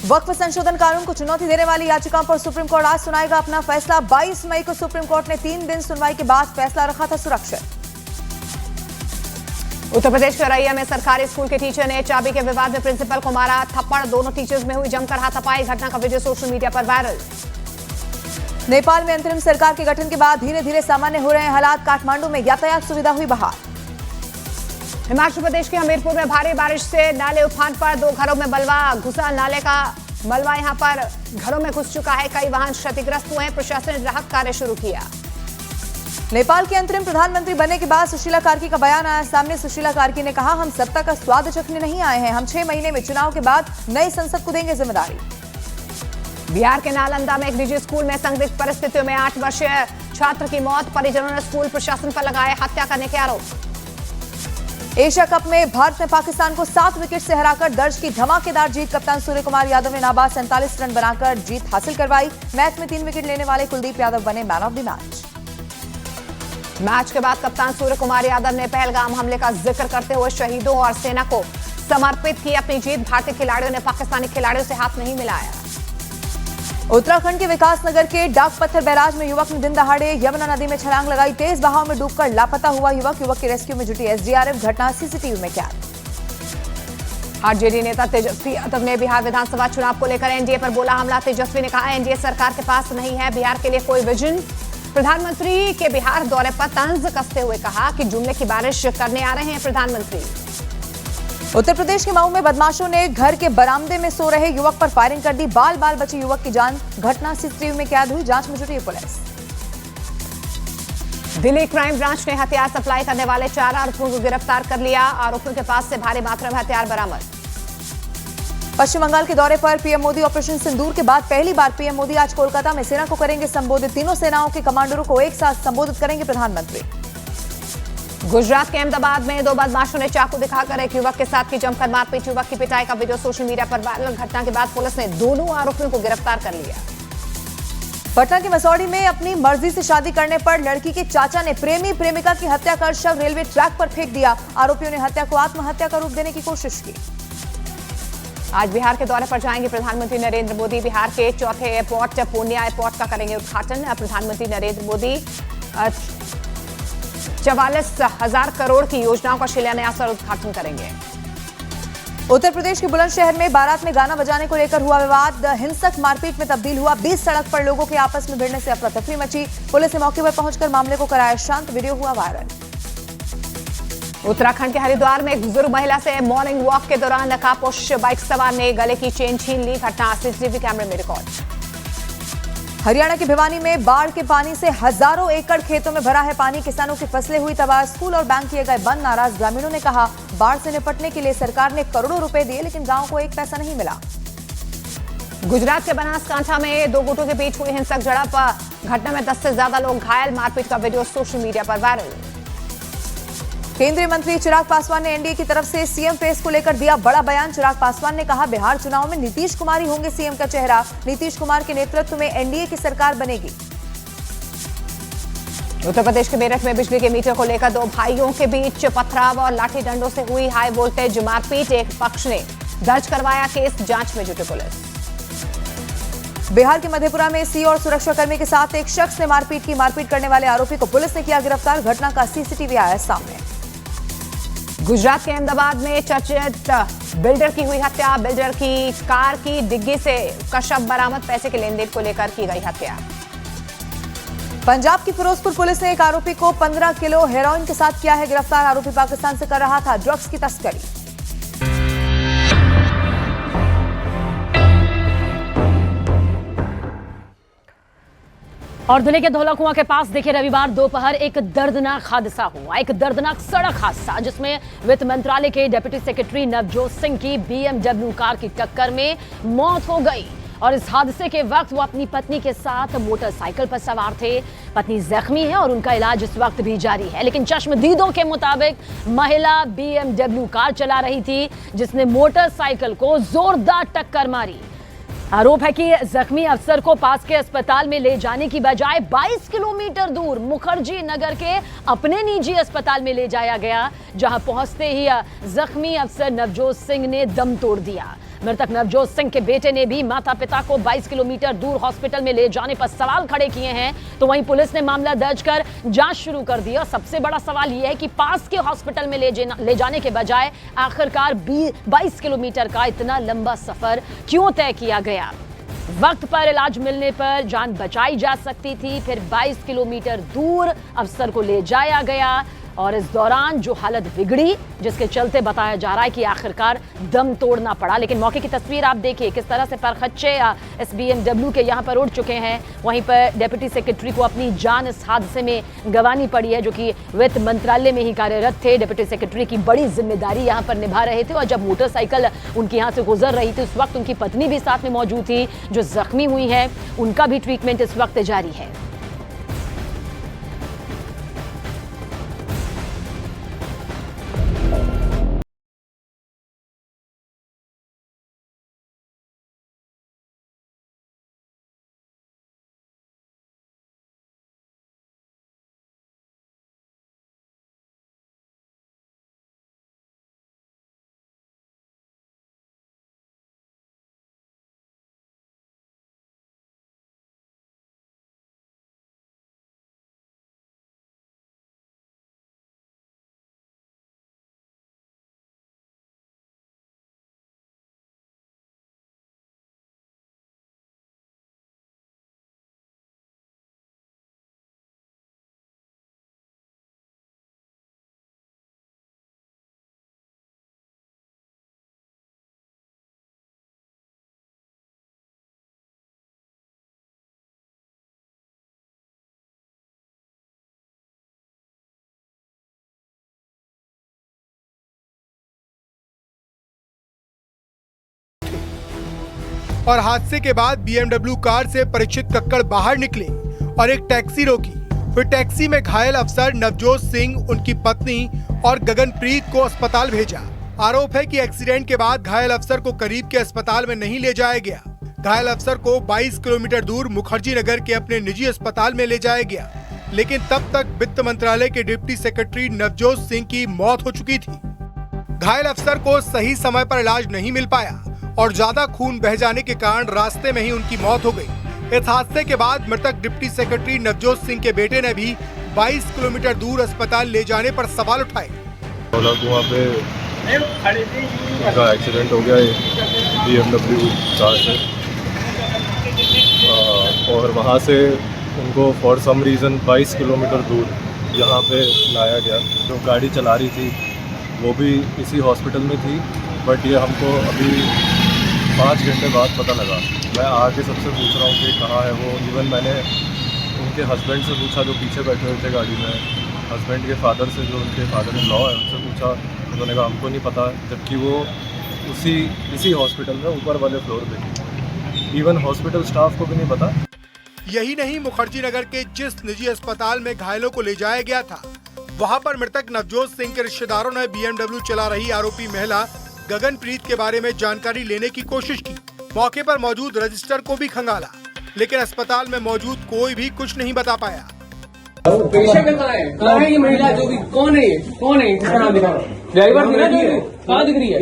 वक्फ संशोधन कानून को चुनौती देने वाली याचिकाओं पर सुप्रीम कोर्ट आज सुनाएगा अपना फैसला। 22 मई को सुप्रीम कोर्ट ने 3 दिन सुनवाई के बाद फैसला रखा था सुरक्षित। उत्तर प्रदेश के औरैया में सरकारी स्कूल के टीचर ने चाबी के विवाद में प्रिंसिपल को मारा थप्पड़। दोनों टीचर्स में हुई जमकर हाथापाई। घटना का वीडियो सोशल मीडिया पर वायरल। नेपाल में अंतरिम सरकार के गठन के बाद धीरे धीरे सामान्य हो रहे हैं हालात। काठमांडू में यातायात सुविधा हुई बहाल। हिमाचल प्रदेश के हमीरपुर में भारी बारिश से नाले उफान पर। 2 घरों में मलबा घुसा। नाले का मलबा यहां पर घरों में घुस चुका है। कई वाहन क्षतिग्रस्त हुए हैं। प्रशासन ने राहत कार्य शुरू किया। नेपाल के अंतरिम प्रधानमंत्री बनने के बाद सुशीला कार्की का बयान आया सामने। सुशीला कार्की ने कहा, हम सत्ता का स्वाद चखने नहीं आए हैं, हम 6 महीने में चुनाव के बाद नई संसद को देंगे जिम्मेदारी। बिहार के नालंदा में एक निजी स्कूल में संदिग्ध परिस्थितियों में 8 वर्षीय छात्र की मौत। परिजनों ने स्कूल प्रशासन पर लगाए हत्या करने के आरोप। एशिया कप में भारत ने पाकिस्तान को 7 विकेट से हराकर दर्ज की धमाकेदार जीत। कप्तान सूर्य कुमार यादव ने नाबाद 47 रन बनाकर जीत हासिल करवाई। मैच में 3 विकेट लेने वाले कुलदीप यादव बने मैन ऑफ द मैच के बाद कप्तान सूर्य कुमार यादव ने पहलगाम हमले का जिक्र करते हुए शहीदों और सेना को समर्पित की अपनी जीत। भारतीय खिलाड़ियों ने पाकिस्तानी खिलाड़ियों से हाथ नहीं मिलाया। उत्तराखंड के विकासनगर के डाक पत्थर बैराज में युवक ने दिन दहाड़े यमुना नदी में छलांग लगाई। तेज बहाव में डूबकर लापता हुआ युवक की रेस्क्यू में जुटी एसडीआरएफ। घटना सीसीटीवी में कैद। आरजेडी नेता तेजस्वी यादव ने बिहार विधानसभा चुनाव को लेकर एनडीए पर बोला हमला। तेजस्वी ने कहा, एनडीए सरकार के पास नहीं है बिहार के लिए कोई विजन। प्रधानमंत्री के बिहार दौरे पर तंज कसते हुए कहा कि जुमले की बारिश करने आ रहे हैं प्रधानमंत्री। उत्तर प्रदेश के मऊ में बदमाशों ने घर के बरामदे में सो रहे युवक पर फायरिंग कर दी। बाल बाल बची युवक की जान। घटना सीसीटीवी में कैद हुई। जांच में जुटी पुलिस। दिल्ली क्राइम ब्रांच ने हथियार सप्लाई करने वाले 4 आरोपियों को गिरफ्तार कर लिया। आरोपियों के पास से भारी मात्रा में हथियार बरामद। पश्चिम बंगाल के दौरे पर पीएम मोदी ऑपरेशन सिंदूर के बाद पहली बार पीएम मोदी आज कोलकाता में सेना को करेंगे संबोधित। तीनों सेनाओं के कमांडरों को एक साथ संबोधित करेंगे प्रधानमंत्री। गुजरात के अहमदाबाद में 2 बदमाशों ने चाकू दिखाकर एक युवक के साथ की जमकर मारपीट। युवक की पिटाई का वीडियो सोशल मीडिया पर वायरल। घटना के बाद पुलिस ने दोनों आरोपियों को गिरफ्तार कर लिया। पटना के मसौढ़ी में अपनी मर्जी से शादी करने पर लड़की के चाचा ने प्रेमी प्रेमिका की हत्या कर शव रेलवे ट्रैक पर फेंक दिया। आरोपियों ने हत्या को आत्महत्या का रूप देने की कोशिश की। आज बिहार के दौरे पर जाएंगे प्रधानमंत्री नरेंद्र मोदी। बिहार के चौथे एयरपोर्ट पूर्णिया एयरपोर्ट का करेंगे उद्घाटन। प्रधानमंत्री नरेंद्र मोदी 44,000 करोड़ की योजनाओं का शिलान्यास और उद्घाटन करेंगे। उत्तर प्रदेश के बुलंदशहर में बारात में गाना बजाने को लेकर हुआ विवाद हिंसक मारपीट में तब्दील हुआ। 20 सड़क पर लोगों के आपस में भिड़ने से अफरा तफरी मची। पुलिस ने मौके पर पहुंचकर मामले को कराया शांत। वीडियो हुआ वायरल। उत्तराखंड के हरिद्वार में एक बुजुर्ग महिला से मॉर्निंग वॉक के दौरान नकाबपोश बाइक सवार ने गले की चेन छीन ली। घटना सीसीटीवी कैमरे में रिकॉर्ड। हरियाणा के भिवानी में बाढ़ के पानी से हजारों एकड़ खेतों में भरा है पानी। किसानों की फसलें हुई तबाह। स्कूल और बैंक किए गए बंद। नाराज ग्रामीणों ने कहा, बाढ़ से निपटने के लिए सरकार ने करोड़ों रुपए दिए लेकिन गांव को एक पैसा नहीं मिला। गुजरात के बनासकांठा में 2 गुटों के बीच हुई हिंसक झड़प। घटना में 10 से ज्यादा लोग घायल। मारपीट का वीडियो सोशल मीडिया पर वायरल। केंद्रीय मंत्री चिराग पासवान ने एनडीए की तरफ से सीएम फेस को लेकर दिया बड़ा बयान। चिराग पासवान ने कहा, बिहार चुनाव में नीतीश कुमार ही होंगे सीएम का चेहरा। नीतीश कुमार के नेतृत्व में एनडीए की सरकार बनेगी। उत्तर प्रदेश के मेरठ में बिजली के मीटर को लेकर 2 भाइयों के बीच पथराव और लाठी डंडों से हुई हाई वोल्टेज मारपीट। एक पक्ष ने दर्ज करवाया केस। जांच में जुटी पुलिस। बिहार के मधेपुरा में सी और सुरक्षाकर्मी के साथ एक शख्स ने मारपीट की। मारपीट करने वाले आरोपी को पुलिस ने किया गिरफ्तार। घटना का सीसीटीवी आया सामने। गुजरात के अहमदाबाद में चर्चित बिल्डर की हुई हत्या। बिल्डर की कार की डिग्गी से का शव बरामद। पैसे के लेन देन को लेकर की गई हत्या। पंजाब की फिरोजपुर पुलिस ने एक आरोपी को 15 किलो हेरोइन के साथ किया है गिरफ्तार। आरोपी पाकिस्तान से कर रहा था ड्रग्स की तस्करी। और धुले के धौलाकुआं के पास देखिए रविवार दोपहर एक दर्दनाक हादसा हुआ। एक दर्दनाक सड़क हादसा जिसमें वित्त मंत्रालय के डिप्टी सेक्रेटरी नवजोत सिंह की बीएमडब्ल्यू कार की टक्कर में मौत हो गई। और इस हादसे के वक्त वो अपनी पत्नी के साथ मोटरसाइकिल पर सवार थे। पत्नी जख्मी है और उनका इलाज इस वक्त भी जारी है। लेकिन चश्मदीदों के मुताबिक महिला बीएमडब्ल्यू कार चला रही थी जिसने मोटरसाइकिल को जोरदार टक्कर मारी। आरोप है कि जख्मी अफसर को पास के अस्पताल में ले जाने की बजाय 22 किलोमीटर दूर मुखर्जी नगर के अपने निजी अस्पताल में ले जाया गया, जहां पहुंचते ही जख्मी अफसर नवजोत सिंह ने दम तोड़ दिया। मृतक नवजोत सिंह के बेटे ने भी माता पिता को 22 किलोमीटर दूर हॉस्पिटल में ले जाने पर सवाल खड़े किए हैं। तो वहीं पुलिस ने मामला दर्ज कर जांच शुरू कर दी। और सबसे बड़ा सवाल यह है कि पास के हॉस्पिटल में ले जाने के बजाय आखिरकार 22 किलोमीटर का इतना लंबा सफर क्यों तय किया गया। वक्त पर इलाज मिलने पर जान बचाई जा सकती थी, फिर 22 किलोमीटर दूर अफसर को ले जाया गया और इस दौरान जो हालत बिगड़ी, जिसके चलते बताया जा रहा है कि आखिरकार दम तोड़ना पड़ा। लेकिन मौके की तस्वीर आप देखिए किस तरह से परखच्चे इस BMW के यहाँ पर उड़ चुके हैं। वहीं पर डिप्टी सेक्रेटरी को अपनी जान इस हादसे में गंवानी पड़ी है, जो कि वित्त मंत्रालय में ही कार्यरत थे। डिप्टी सेक्रेटरी की बड़ी जिम्मेदारी यहाँ पर निभा रहे थे और जब मोटरसाइकिल उनके यहाँ से गुजर रही थी उस वक्त उनकी पत्नी भी साथ में मौजूद थी, जो जख्मी हुई है। उनका भी ट्रीटमेंट इस वक्त जारी है। और हादसे के बाद BMW कार से परीक्षित कक्कड़ बाहर निकले और एक टैक्सी रोकी। फिर टैक्सी में घायल अफसर नवजोत सिंह, उनकी पत्नी और गगनप्रीत को अस्पताल भेजा। आरोप है कि एक्सीडेंट के बाद घायल अफसर को करीब के अस्पताल में नहीं ले जाया गया। घायल अफसर को 22 किलोमीटर दूर मुखर्जी नगर के अपने निजी अस्पताल में ले जाया गया, लेकिन तब तक वित्त मंत्रालय के डिप्टी सेक्रेटरी नवजोत सिंह की मौत हो चुकी थी। घायल अफसर को सही समय पर इलाज नहीं मिल पाया और ज्यादा खून बह जाने के कारण रास्ते में ही उनकी मौत हो गई। इस हादसे के बाद मृतक डिप्टी सेक्रेटरी नवजोत सिंह के बेटे ने भी 22 किलोमीटर दूर अस्पताल ले जाने पर सवाल उठाए। धौलाकुआं पे उनका एक्सीडेंट हो गया है BMW कार से, और वहाँ से उनको फॉर सम रीज़न 22 किलोमीटर दूर यहाँ पे लाया गया। जो गाड़ी चला रही थी वो भी इसी हॉस्पिटल में थी, बट ये हमको अभी 5 घंटे बाद पता लगा। मैं आके सबसे पूछ रहा हूँ कि कहाँ है वो। इवन मैंने उनके हस्बैंड से पूछा जो पीछे बैठे हुए थे गाड़ी में, हस्बैंड के फादर से, जो उनके फादर इन लॉ है, उनसे पूछा। उन्होंने कहा हमको नहीं पता, जबकि वो इसी हॉस्पिटल में ऊपर वाले फ्लोर पे थी। इवन हॉस्पिटल स्टाफ को भी नहीं पता। यही नहीं, मुखर्जी नगर के जिस निजी अस्पताल में घायलों को ले जाया गया था, वहाँ पर मृतक नवजोत सिंह के रिश्तेदारों ने BMW चला रही आरोपी महिला गगनप्रीत के बारे में जानकारी लेने की कोशिश की। मौके पर मौजूद रजिस्टर को भी खंगाला, लेकिन अस्पताल में मौजूद कोई भी कुछ नहीं बता पाया। पेशेंट कहाँ है ये महिला? जो भी कौन है इसका नाम दिखाओ। ड्राइवर थी ना, जो कहाँ दिख रही है?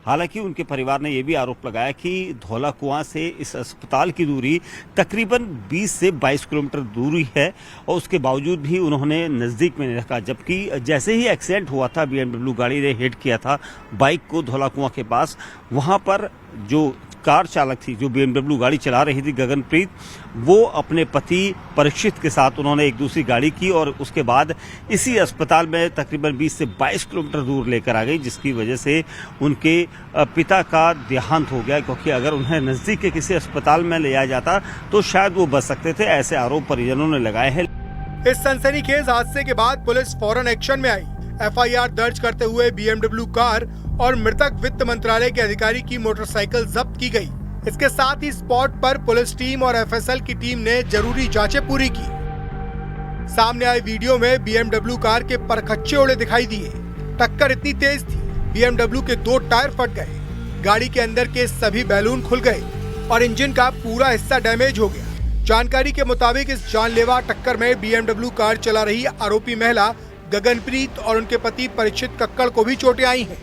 हालांकि उनके परिवार ने यह भी आरोप लगाया कि धौलाकुआं से इस अस्पताल की दूरी तकरीबन 20 से 22 किलोमीटर दूरी है और उसके बावजूद भी उन्होंने नज़दीक में नहीं रखा। जबकि जैसे ही एक्सीडेंट हुआ था, BMW गाड़ी ने हिट किया था बाइक को धौलाकुआं के पास, वहां पर जो कार चालक थी, जो BMW गाड़ी चला रही थी गगनप्रीत, वो अपने पति परीक्षित के साथ उन्होंने एक दूसरी गाड़ी की और उसके बाद इसी अस्पताल में तकरीबन 20 से 22 किलोमीटर दूर लेकर आ गई, जिसकी वजह से उनके पिता का देहांत हो गया। क्योंकि अगर उन्हें नजदीक के किसी अस्पताल में ले जाया जाता तो शायद वो बच सकते थे, ऐसे आरोप परिजनों ने लगाए हैं। इस सनसनीखेज हादसे के बाद पुलिस फौरन एक्शन में आई। FIR दर्ज करते हुए BMW कार और मृतक वित्त मंत्रालय के अधिकारी की मोटरसाइकिल जब्त की गई। इसके साथ ही स्पॉट पर पुलिस टीम और FSL की टीम ने जरूरी जांचें पूरी की। सामने आए वीडियो में BMW कार के परखच्चे उड़े दिखाई दिए। टक्कर इतनी तेज थी, BMW के 2 टायर फट गए, गाड़ी के अंदर के सभी बैलून खुल गए और इंजन का पूरा हिस्सा डैमेज हो गया। जानकारी के मुताबिक इस जानलेवा टक्कर में BMW कार चला रही आरोपी महिला गगनप्रीत और उनके पति परीक्षित कक्कड़ को भी चोटें आई हैं।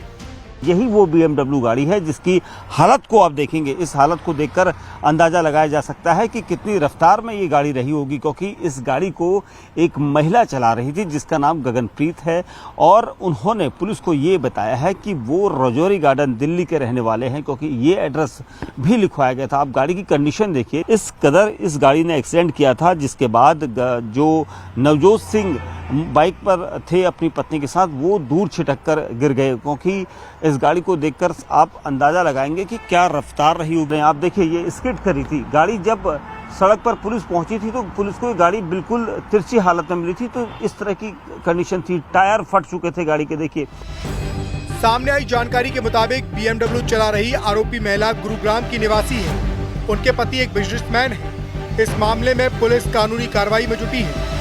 यही वो BMW गाड़ी है जिसकी हालत को आप देखेंगे, इस हालत को देखकर अंदाजा लगाया जा सकता है कि कितनी रफ्तार में ये गाड़ी रही होगी, क्योंकि इस गाड़ी को एक महिला चला रही थी जिसका नाम गगनप्रीत है और उन्होंने पुलिस को ये बताया है कि वो रजौरी गार्डन दिल्ली के रहने वाले हैं, क्योंकि ये एड्रेस भी लिखवाया गया था। आप गाड़ी की कंडीशन देखिए, इस कदर इस गाड़ी ने एक्सीडेंट किया था, जिसके बाद जो नवजोत सिंह बाइक पर थे अपनी पत्नी के साथ, वो दूर छिटक कर गिर गए, क्योंकि इस गाड़ी को देखकर आप अंदाजा लगाएंगे कि क्या रफ्तार रही होगी। आप देखिए ये स्किड करी थी गाड़ी, जब सड़क पर पुलिस पहुंची थी तो पुलिस को ये गाड़ी बिल्कुल तिरछी हालत में मिली थी, तो इस तरह की कंडीशन थी, टायर फट चुके थे गाड़ी के। देखिए सामने आई जानकारी के मुताबिक BMW चला रही आरोपी महिला गुरुग्राम की निवासी है। उनके पति एक बिजनेसमैन है। इस मामले में पुलिस कानूनी कार्रवाई में जुटी है।